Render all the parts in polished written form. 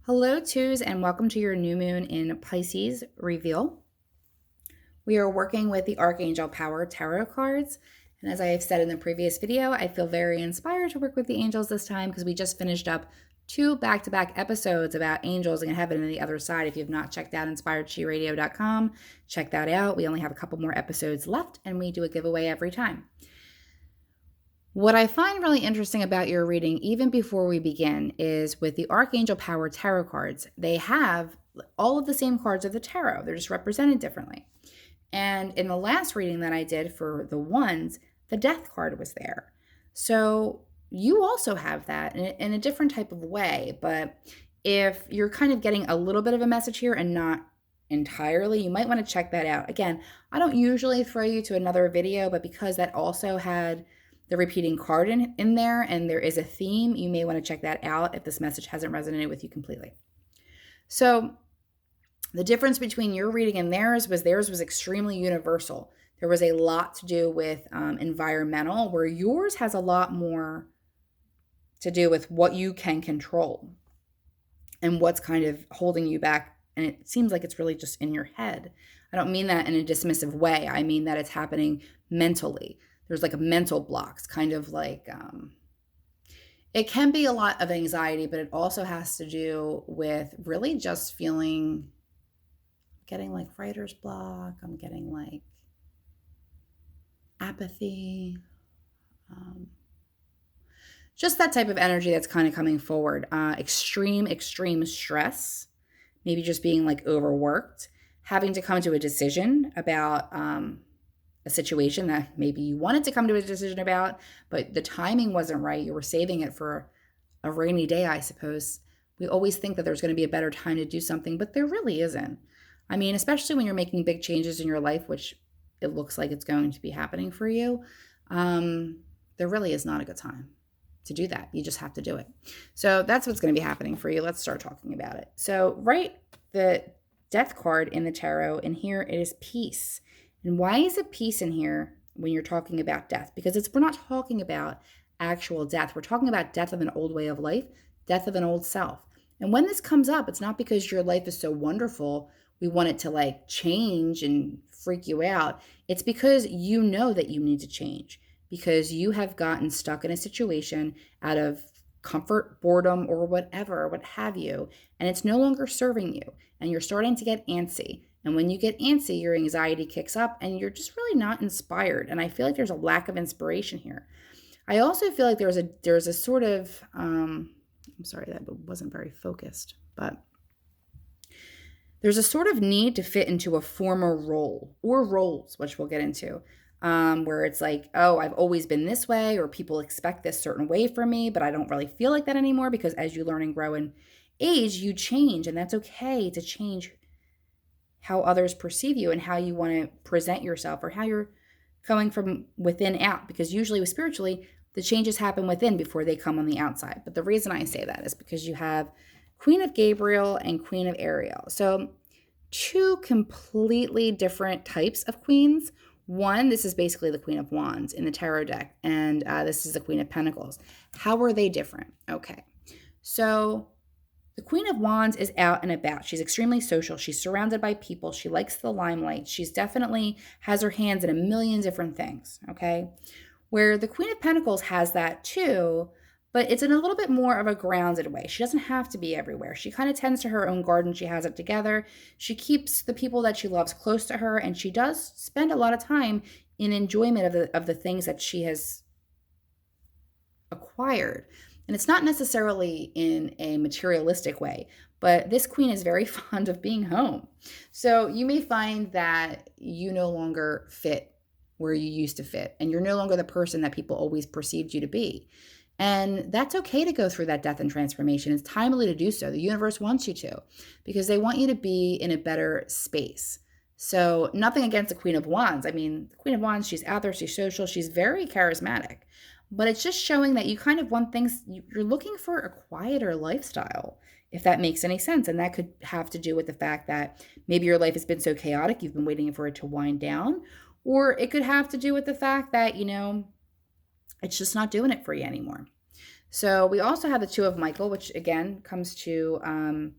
Hello, twos, and welcome to your new moon in Pisces reveal. We are working with the Archangel Power Tarot cards. And as I have said in the previous video, I feel very inspired to work with the angels this time because we just finished up two back-to-back episodes about angels and heaven and the other side. If you have not checked out inspiredshiradio.com, check that out. We only have a couple more episodes left, and we do a giveaway every time. What I find really interesting about your reading, even before we begin, is with the Archangel Power Tarot cards, they have all of the same cards of the tarot. They're just represented differently. And in the last reading that I did for the ones, the Death card was there. So you also have that in a different type of way. But if you're kind of getting a little bit of a message here and not entirely, you might want to check that out. Again, I don't usually throw you to another video, but because that also had the repeating card in there and there is a theme, you may want to check that out if this message hasn't resonated with you completely. So the difference between your reading and theirs was extremely universal. There was a lot to do with environmental, where yours has a lot more to do with what you can control and what's kind of holding you back. And it seems like it's really just in your head. I don't mean that in a dismissive way. I mean that it's happening mentally. There's like a mental blocks, kind of like it can be a lot of anxiety, but it also has to do with really just feeling, getting like writer's block. I'm getting like apathy, just that type of energy that's kind of coming forward. Extreme stress, maybe just being like overworked, having to come to a decision about a situation that maybe you wanted to come to a decision about, but the timing wasn't right. You were saving it for a rainy day, I suppose. We always think that there's going to be a better time to do something, but there really isn't. I mean, especially when you're making big changes in your life, which it looks like it's going to be happening for you, there really is not a good time to do that. You just have to do it. So that's what's going to be happening for you. Let's start talking about it. So write the Death card in the tarot, and here it is peace. And why is it peace in here when you're talking about death? Because we're not talking about actual death. We're talking about death of an old way of life, death of an old self. And when this comes up, it's not because your life is so wonderful, we want it to like change and freak you out. It's because you know that you need to change, because you have gotten stuck in a situation out of comfort, boredom, or whatever, what have you, and it's no longer serving you, and you're starting to get antsy. And when you get antsy, your anxiety kicks up and you're just really not inspired. And I feel like there's a lack of inspiration here. I also feel like there's a sort of, I'm sorry, that wasn't very focused, but there's a sort of need to fit into a former role or roles, which we'll get into, where it's like, oh, I've always been this way, or people expect this certain way from me, but I don't really feel like that anymore, because as you learn and grow in age, you change, and that's okay to change how others perceive you and how you want to present yourself, or how you're coming from within out, because usually with spiritually, the changes happen within before they come on the outside. But the reason I say that is because you have Queen of Gabriel and Queen of Ariel. So two completely different types of queens. One, this is basically the Queen of Wands in the tarot deck, and this is the Queen of Pentacles. How are they different? Okay, so the Queen of Wands is out and about. She's extremely social. She's surrounded by people. She likes the limelight. She's definitely has her hands in a million different things, okay? Where the Queen of Pentacles has that too, but it's in a little bit more of a grounded way. She doesn't have to be everywhere. She kind of tends to her own garden. She has it together. She keeps the people that she loves close to her, and she does spend a lot of time in enjoyment of the things that she has acquired. And it's not necessarily in a materialistic way, but this queen is very fond of being home. So you may find that you no longer fit where you used to fit, and you're no longer the person that people always perceived you to be. And that's okay to go through that death and transformation. It's timely to do so. The universe wants you to, because they want you to be in a better space. So nothing against the Queen of Wands. I mean, the Queen of Wands, she's out there, she's social, she's very charismatic. But it's just showing that you kind of want things, you're looking for a quieter lifestyle, if that makes any sense. And that could have to do with the fact that maybe your life has been so chaotic, you've been waiting for it to wind down. Or it could have to do with the fact that, it's just not doing it for you anymore. So we also have the Two of Michael, which again comes to kind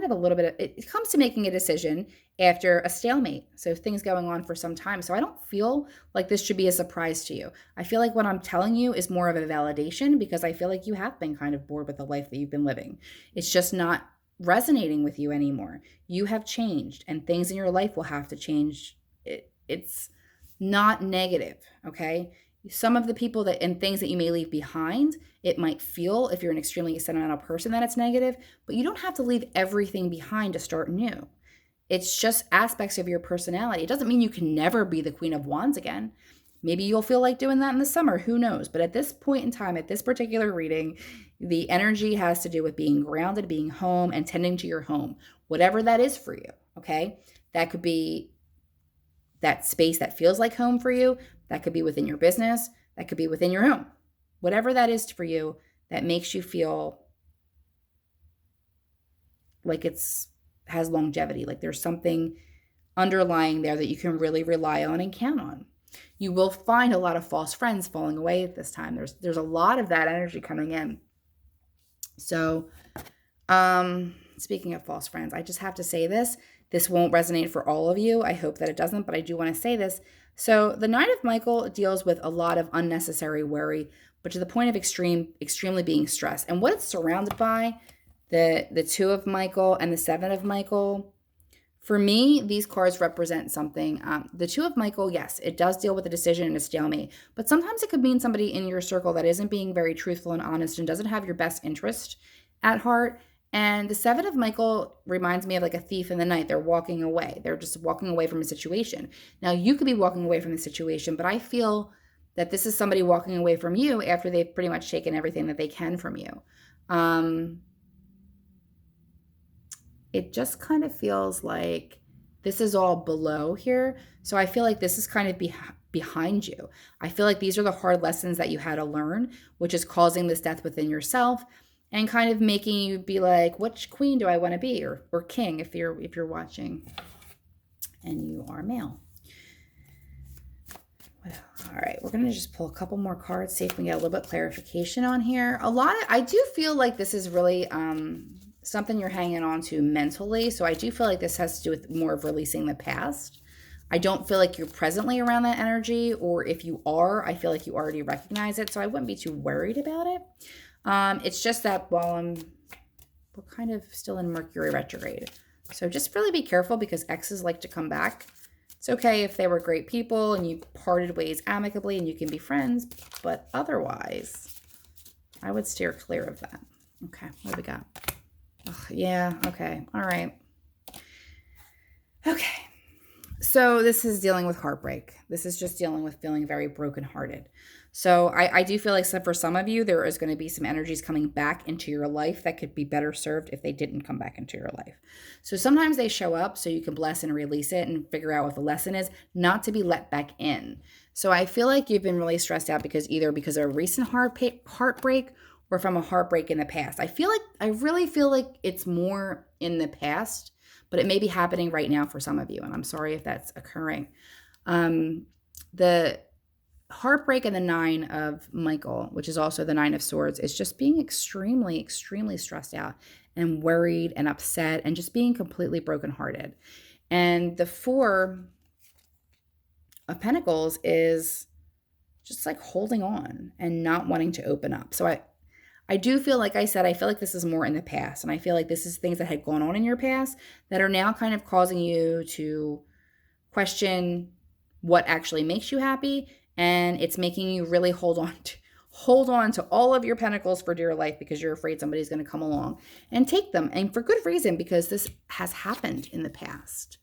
of a little bit of, it comes to making a decision after a stalemate. So things going on for some time. So I don't feel like this should be a surprise to you. I feel like what I'm telling you is more of a validation because I feel like you have been kind of bored with the life that you've been living. It's just not resonating with you anymore. You have changed and things in your life will have to change. It's not negative, okay? Some of the people that and things that you may leave behind, it might feel, if you're an extremely sentimental person, that it's negative, but you don't have to leave everything behind to start new. It's just aspects of your personality. It doesn't mean you can never be the Queen of Wands again. Maybe you'll feel like doing that in the summer, who knows? But at this point in time, at this particular reading, the energy has to do with being grounded, being home, and tending to your home, whatever that is for you, okay? That could be that space that feels like home for you. That could be within your business. That could be within your home. Whatever that is for you that makes you feel like it's has longevity, like there's something underlying there that you can really rely on and count on. You will find a lot of false friends falling away at this time. There's a lot of that energy coming in. So, speaking of false friends, I just have to say this. This won't resonate for all of you. I hope that it doesn't, but I do want to say this. So the Nine of Michael deals with a lot of unnecessary worry, but to the point of extremely being stressed. And what it's surrounded by, the Two of Michael and the Seven of Michael, for me, these cards represent something. The Two of Michael, yes, it does deal with a decision and a stalemate, but sometimes it could mean somebody in your circle that isn't being very truthful and honest and doesn't have your best interest at heart. And the Seven of Michael reminds me of like a thief in the night. They're walking away. They're just walking away from a situation. Now, you could be walking away from the situation, but I feel that this is somebody walking away from you after they've pretty much taken everything that they can from you. It just kind of feels like this is all below here. So I feel like this is kind of behind you. I feel like these are the hard lessons that you had to learn, which is causing this death within yourself and kind of making you be like, which queen do I want to be, or king if you're watching and you are male. All right, we're going to just pull a couple more cards, see if we can get a little bit clarification on here. I do feel like this is really something you're hanging on to mentally. So I do feel like this has to do with more of releasing the past. I don't feel like you're presently around that energy, or if you are, I feel like you already recognize it. So I wouldn't be too worried about it. It's just that we're kind of still in Mercury retrograde. So just really be careful because exes like to come back. It's okay if they were great people and you parted ways amicably and you can be friends, but otherwise, I would steer clear of that. Okay, what do we got? Oh, yeah, okay, all right. Okay, so this is dealing with heartbreak. This is just dealing with feeling very brokenhearted. So I do feel like for some of you, there is going to be some energies coming back into your life that could be better served if they didn't come back into your life. So sometimes they show up so you can bless and release it and figure out what the lesson is, not to be let back in. So I feel like you've been really stressed out because of a recent heartbreak or from a heartbreak in the past. I really feel like it's more in the past, but it may be happening right now for some of you, and I'm sorry if that's occurring. The heartbreak and the Nine of Michael, which is also the Nine of Swords, is just being extremely, extremely stressed out and worried and upset and just being completely brokenhearted. And the Four of Pentacles is just like holding on and not wanting to open up. So I do feel, like I said, I feel like this is more in the past. And I feel like this is things that had gone on in your past that are now kind of causing you to question what actually makes you happy. And it's making you really hold on to all of your pentacles for dear life because you're afraid somebody's going to come along and take them. And for good reason, because this has happened in the past.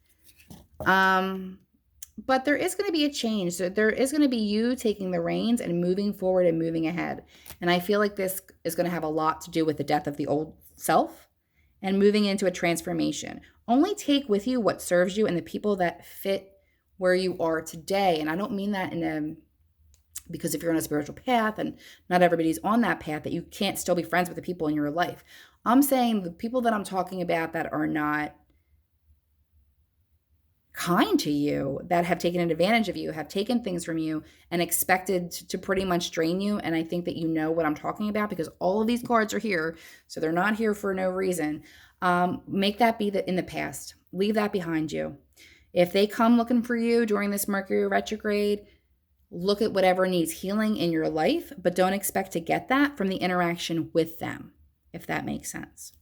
But there is going to be a change. So there is going to be you taking the reins and moving forward and moving ahead. And I feel like this is going to have a lot to do with the death of the old self and moving into a transformation. Only take with you what serves you and the people that fit where you are today. And I don't mean that because if you're on a spiritual path and not everybody's on that path, that you can't still be friends with the people in your life. I'm saying the people that I'm talking about that are not kind to you, that have taken advantage of you, have taken things from you and expected to pretty much drain you. And I think that you know what I'm talking about because all of these cards are here. So they're not here for no reason. Make that be in the past. Leave that behind you. If they come looking for you during this Mercury retrograde, look at whatever needs healing in your life, but don't expect to get that from the interaction with them, if that makes sense.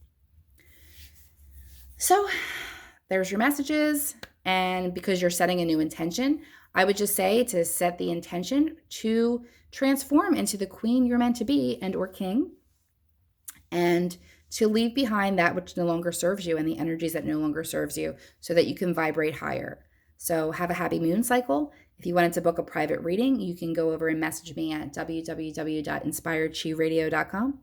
So there's your messages. And because you're setting a new intention, I would just say to set the intention to transform into the queen you're meant to be and or king, and to leave behind that which no longer serves you and the energies that no longer serves you so that you can vibrate higher. So have a happy moon cycle. If you wanted to book a private reading, you can go over and message me at www.inspiredchiradio.com.